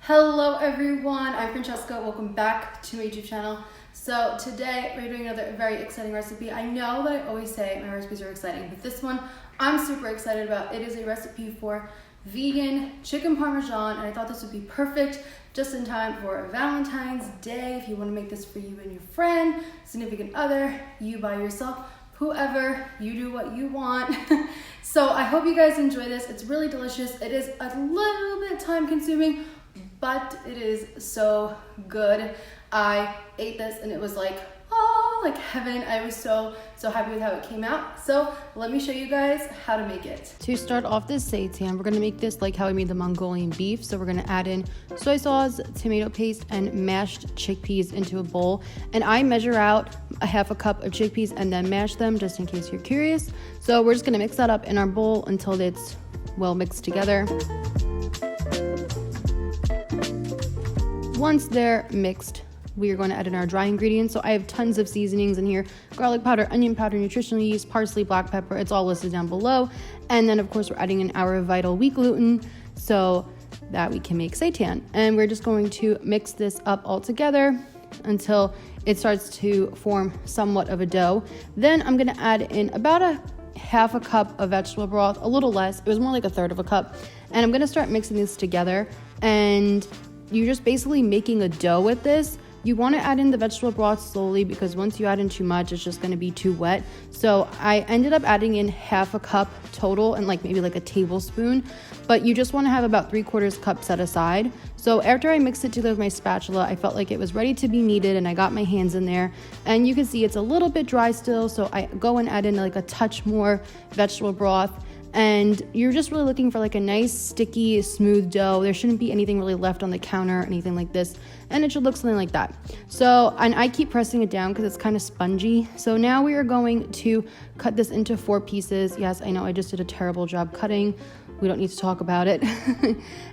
Hello everyone, I'm Francesca. Welcome back to my YouTube channel. So today we're doing another very exciting recipe. I know that I always say my recipes are exciting, but this one I'm super excited about. It is a recipe for vegan chicken Parmesan, and I thought this would be perfect just in time for Valentine's Day. If you want to make this for you and your friend, significant other, you by yourself, whoever, you do what you want. So I hope you guys enjoy this. It's really delicious. It is a little bit time consuming, but it is so good. I ate this and it was like, oh, like heaven. I was so happy with how it came out. So let me show you guys how to make it. To start off this seitan, we're gonna make this like how I made the Mongolian beef. So we're gonna add in soy sauce, tomato paste, and mashed chickpeas into a bowl. And I measure out a half a cup of chickpeas and then mash them, just in case you're curious. So we're just gonna mix that up in our bowl until it's well mixed together. Once they're mixed, we are going to add in our dry ingredients. So I have tons of seasonings in here: garlic powder, onion powder, nutritional yeast, parsley, black pepper. It's all listed down below. And then of course we're adding in our vital wheat gluten so that we can make seitan. And we're just going to mix this up all together until it starts to form somewhat of a dough. Then I'm going to add in about a half a cup of vegetable broth, a little less. It was more like a third of a cup. And I'm going to start mixing this together, and you're just basically making a dough with this. You want to add in the vegetable broth slowly, because once you add in too much, it's just going to be too wet. So I ended up adding in half a cup total, and like maybe like a tablespoon, but you just want to have about 3/4 cup set aside. So after I mixed it together with my spatula, I felt like it was ready to be kneaded, and I got my hands in there, and you can see it's a little bit dry still. So I go and add in like a touch more vegetable broth. And you're just really looking for like a nice sticky smooth dough. There shouldn't be anything really left on the counter or anything like this, and it should look something like that. So, and I keep pressing it down because it's kind of spongy. So now we are going to cut this into 4 pieces. Yes, I know I just did a terrible job cutting. We don't need to talk about it.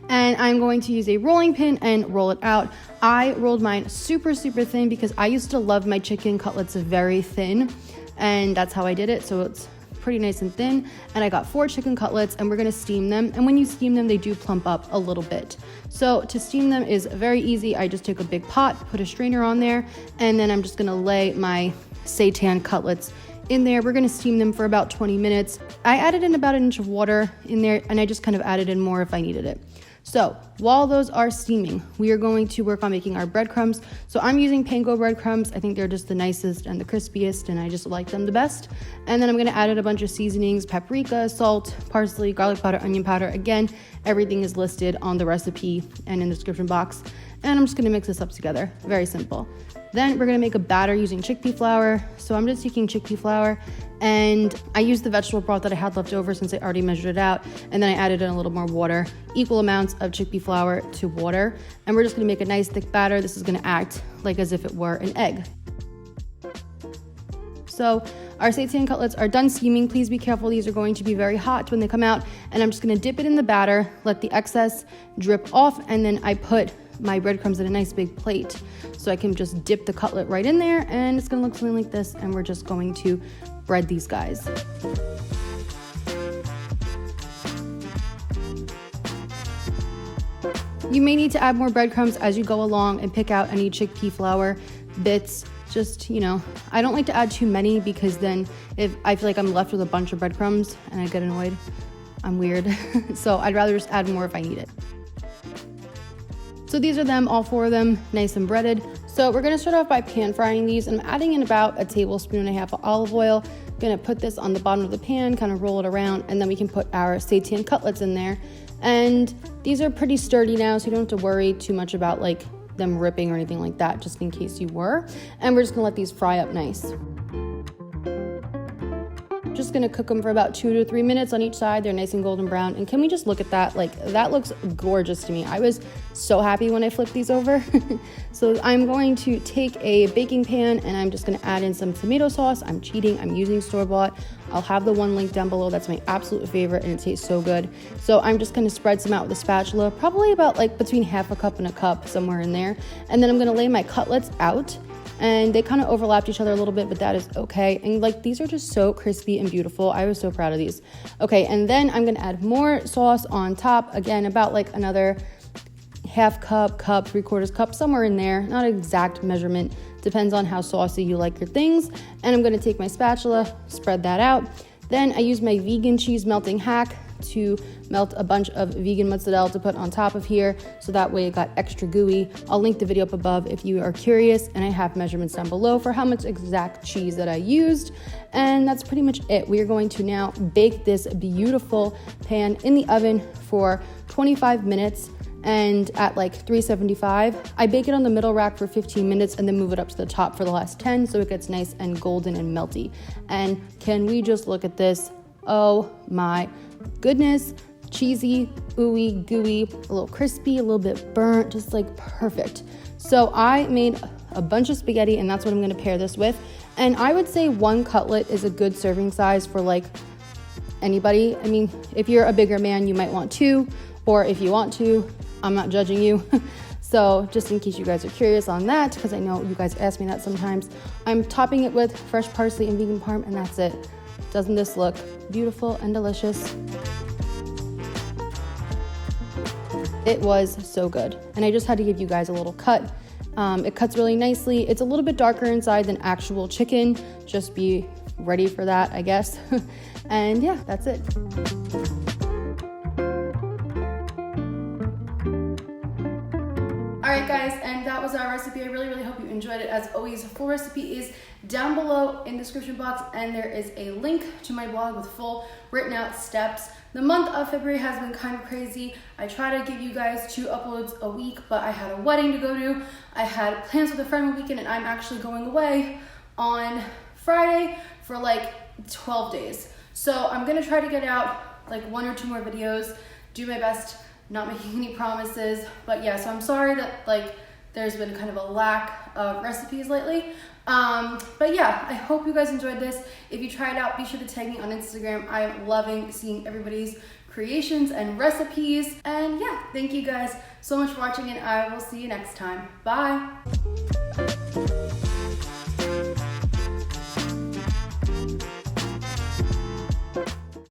And I'm going to use a rolling pin and roll it out. I rolled mine super thin because I used to love my chicken cutlets very thin, and that's how I did it. So it's pretty nice and thin. And I got 4 chicken cutlets, and we're gonna steam them. And when you steam them, they do plump up a little bit. So to steam them is very easy. I just took a big pot, put a strainer on there, and then I'm just gonna lay my seitan cutlets in there. We're gonna steam them for about 20 minutes. I added in about 1 inch of water in there, and I just kind of added in more if I needed it. So while those are steaming, we are going to work on making our breadcrumbs. So I'm using panko breadcrumbs. I think they're just the nicest and the crispiest, and I just like them the best. And then I'm gonna add in a bunch of seasonings: paprika, salt, parsley, garlic powder, onion powder. Again, everything is listed on the recipe and in the description box. And I'm just gonna mix this up together, very simple. Then we're gonna make a batter using chickpea flour. So I'm just taking chickpea flour, and I used the vegetable broth that I had left over since I already measured it out. And then I added in a little more water, equal amounts of chickpea flour to water. And we're just gonna make a nice thick batter. This is gonna act like as if it were an egg. So our seitan cutlets are done steaming. Please be careful. These are going to be very hot when they come out. And I'm just gonna dip it in the batter, let the excess drip off, and then I put my breadcrumbs in a nice big plate. So I can just dip the cutlet right in there, and it's gonna look something like this. And we're just going to bread these guys. You may need to add more breadcrumbs as you go along and pick out any chickpea flour bits. Just, you know, I don't like to add too many, because then if I feel like I'm left with a bunch of breadcrumbs and I get annoyed, I'm weird. So I'd rather just add more if I need it. So these are them, all 4 of them, nice and breaded. So we're gonna start off by pan frying these, and I'm adding in about 1.5 tablespoons of olive oil. Gonna put this on the bottom of the pan, kind of roll it around, and then we can put our seitan cutlets in there. And these are pretty sturdy now, so you don't have to worry too much about like them ripping or anything like that, just in case you were. And we're just gonna let these fry up nice. Just gonna cook them for about 2 to 3 minutes on each side. They're nice and golden brown. And can we just look at that? Like, that looks gorgeous to me. I was so happy when I flipped these over. So I'm going to take a baking pan, and I'm just gonna add in some tomato sauce. I'm cheating, I'm using store-bought. I'll have the one link down below. That's my absolute favorite, and it tastes so good. So I'm just gonna spread some out with a spatula, probably about like between half a cup and a cup, somewhere in there. And then I'm gonna lay my cutlets out, and they kind of overlapped each other a little bit, but that is okay. And like, these are just so crispy and beautiful. I was so proud of these. Okay, and then I'm gonna add more sauce on top, again about like another half cup, 3/4 cup, somewhere in there. Not an exact measurement, depends on how saucy you like your things. And I'm gonna take my spatula, spread that out. Then I use my vegan cheese melting hack to melt a bunch of vegan mozzarella to put on top of here, so that way it got extra gooey. I'll link the video up above if you are curious, and I have measurements down below for how much exact cheese that I used. And that's pretty much it. We are going to now bake this beautiful pan in the oven for 25 minutes and at like 375. I bake it on the middle rack for 15 minutes and then move it up to the top for the last 10 so it gets nice and golden and melty. And can we just look at this? Oh my goodness. Cheesy, ooey, gooey, a little crispy, a little bit burnt, just like perfect. So I made a bunch of spaghetti, and that's what I'm gonna pair this with. And I would say 1 cutlet is a good serving size for like anybody. I mean, if you're a bigger man, you might want 2, or if you want to, I'm not judging you. So just in case you guys are curious on that, because I know you guys ask me that sometimes, I'm topping it with fresh parsley and vegan parm, and that's it. Doesn't this look beautiful and delicious? It was so good. And I just had to give you guys a little cut. It cuts really nicely. It's a little bit darker inside than actual chicken. Just be ready for that, I guess. And yeah, that's it. All right, guys, and that was our recipe. I really hope you enjoyed it. As always, full recipe is down below in the description box, and there is a link to my blog with full written out steps. The month of February has been kind of crazy. I try to give you guys 2 uploads a week, but I had a wedding to go to. I had plans with a friend one weekend, and I'm actually going away on Friday for like 12 days. So I'm gonna try to get out like 1 or 2 more videos, do my best, not making any promises. But yeah, so I'm sorry that like there's been kind of a lack of recipes lately. But yeah, I hope you guys enjoyed this. If you try it out, be sure to tag me on Instagram. I'm loving seeing everybody's creations and recipes. And yeah, thank you guys so much for watching, and I will see you next time. Bye.